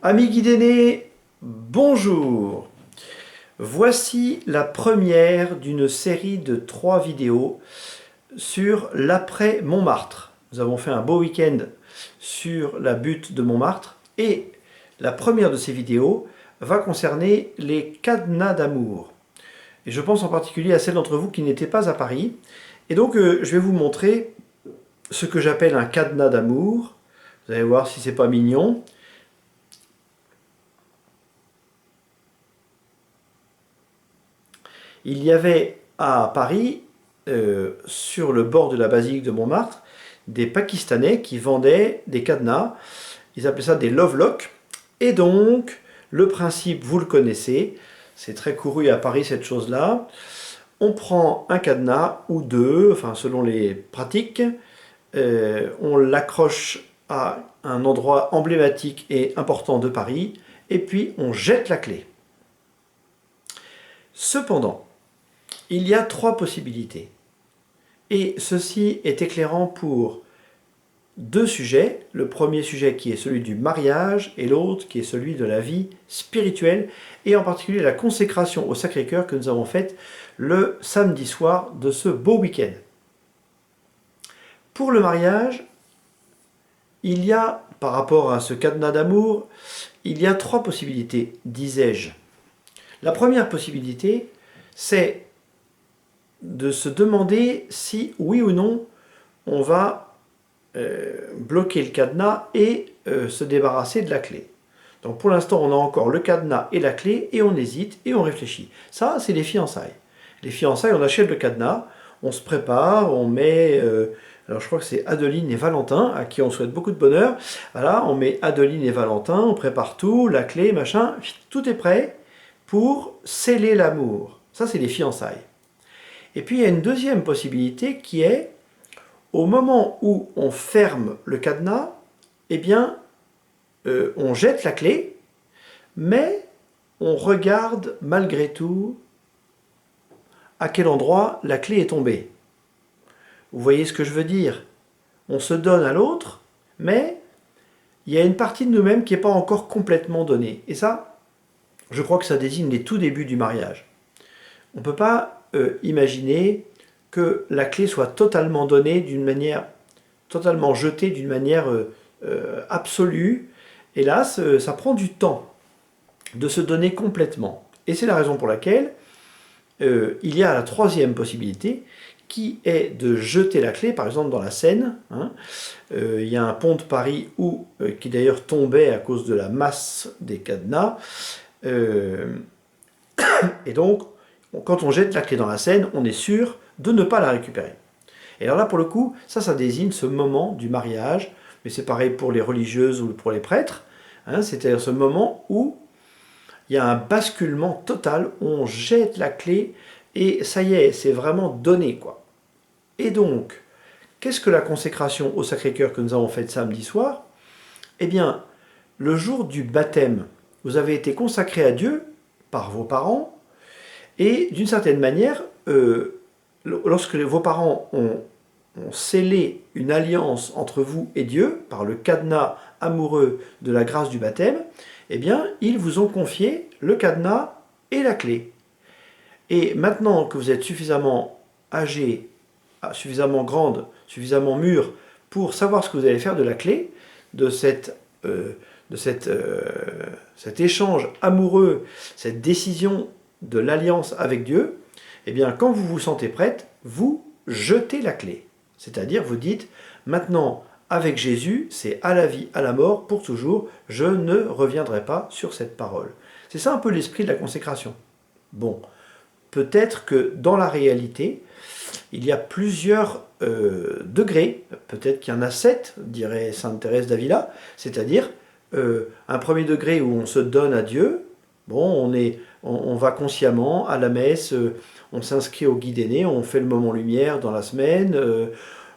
Amis guidés, bonjour! Voici la première d'une série de 3 vidéos sur l'après Montmartre. Nous avons fait un beau week-end sur la butte de Montmartre et la première de ces vidéos va concerner les cadenas d'amour. Et je pense en particulier à celles d'entre vous qui n'étaient pas à Paris. Et donc je vais vous montrer ce que j'appelle un cadenas d'amour. Vous allez voir si c'est pas mignon. Il y avait à Paris, sur le bord de la basilique de Montmartre, des Pakistanais qui vendaient des cadenas. Ils appelaient ça des lovelocks. Et donc, le principe, vous le connaissez, c'est très couru à Paris cette chose-là. On prend un cadenas ou deux, enfin selon les pratiques, on l'accroche à un endroit emblématique et important de Paris, et puis on jette la clé. Cependant, il y a 3 possibilités. Et ceci est éclairant pour 2 sujets. Le premier sujet qui est celui du mariage et l'autre qui est celui de la vie spirituelle et en particulier la consécration au Sacré-Cœur que nous avons faite le samedi soir de ce beau week-end. Pour le mariage, il y a, par rapport à ce cadenas d'amour, il y a 3 possibilités, disais-je. La première possibilité, c'est de se demander si, oui ou non, on va bloquer le cadenas et se débarrasser de la clé. Donc pour l'instant, on a encore le cadenas et la clé, et on hésite, et on réfléchit. Ça, c'est les fiançailles. Les fiançailles, on achète le cadenas, on se prépare, on met... alors je crois que c'est Adeline et Valentin, à qui on souhaite beaucoup de bonheur. Voilà, on met Adeline et Valentin, on prépare tout, la clé, machin, tout est prêt pour sceller l'amour. Ça, c'est les fiançailles. Et puis il y a une deuxième possibilité qui est, au moment où on ferme le cadenas, eh bien, on jette la clé, mais on regarde malgré tout à quel endroit la clé est tombée. Vous voyez ce que je veux dire? On se donne à l'autre, mais il y a une partie de nous-mêmes qui n'est pas encore complètement donnée. Et ça, je crois que ça désigne les tout débuts du mariage. On ne peut pas imaginer que la clé soit totalement donnée d'une manière, totalement jetée d'une manière absolue. Hélas, ça prend du temps de se donner complètement. Et c'est la raison pour laquelle il y a la troisième possibilité qui est de jeter la clé, par exemple dans la Seine. Il y a un pont de Paris qui d'ailleurs tombait à cause de la masse des cadenas. Et donc, quand on jette la clé dans la Seine, on est sûr de ne pas la récupérer. Et alors là, pour le coup, ça désigne ce moment du mariage, mais c'est pareil pour les religieuses ou pour les prêtres, c'est-à-dire ce moment où il y a un basculement total, on jette la clé, et ça y est, c'est vraiment donné, quoi. Et donc, qu'est-ce que la consécration au Sacré-Cœur que nous avons faite samedi soir? Eh bien, le jour du baptême, vous avez été consacré à Dieu par vos parents, et d'une certaine manière, lorsque vos parents ont scellé une alliance entre vous et Dieu, par le cadenas amoureux de la grâce du baptême, eh bien, ils vous ont confié le cadenas et la clé. Et maintenant que vous êtes suffisamment âgé, suffisamment grande, suffisamment mûr pour savoir ce que vous allez faire de la clé, de cet échange amoureux, cette décision de l'alliance avec Dieu, eh bien, quand vous vous sentez prête, vous jetez la clé. C'est-à-dire, vous dites, maintenant, avec Jésus, c'est à la vie, à la mort, pour toujours, je ne reviendrai pas sur cette parole. C'est ça un peu l'esprit de la consécration. Bon, peut-être que dans la réalité, il y a plusieurs degrés, peut-être qu'il y en a 7, dirait Sainte Thérèse d'Avila, c'est-à-dire un premier degré où on se donne à Dieu. Bon, on va consciemment à la messe, on s'inscrit au guide aîné, on fait le moment lumière dans la semaine,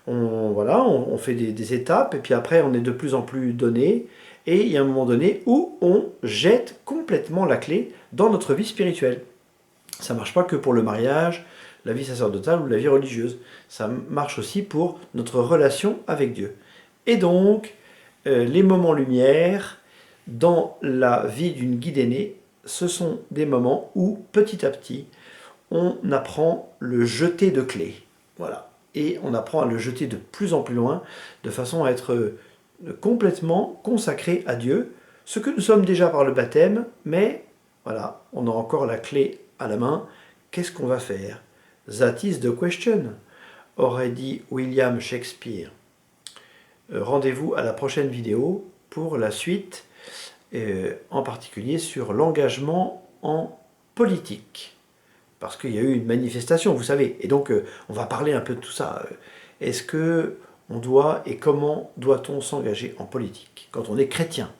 on fait des étapes, et puis après on est de plus en plus donné, et il y a un moment donné où on jette complètement la clé dans notre vie spirituelle. Ça ne marche pas que pour le mariage, la vie sacerdotale ou la vie religieuse, ça marche aussi pour notre relation avec Dieu. Et donc, les moments lumière, dans la vie d'une guide aînée, ce sont des moments où, petit à petit, on apprend le jeter de clés. Voilà. Et on apprend à le jeter de plus en plus loin, de façon à être complètement consacré à Dieu, ce que nous sommes déjà par le baptême, mais voilà, on a encore la clé à la main. Qu'est-ce qu'on va faire? That is the question, aurait dit William Shakespeare. Rendez-vous à la prochaine vidéo pour la suite, en particulier sur l'engagement en politique. Parce qu'il y a eu une manifestation, vous savez, et donc on va parler un peu de tout ça. Est-ce que on doit et comment doit-on s'engager en politique quand on est chrétien?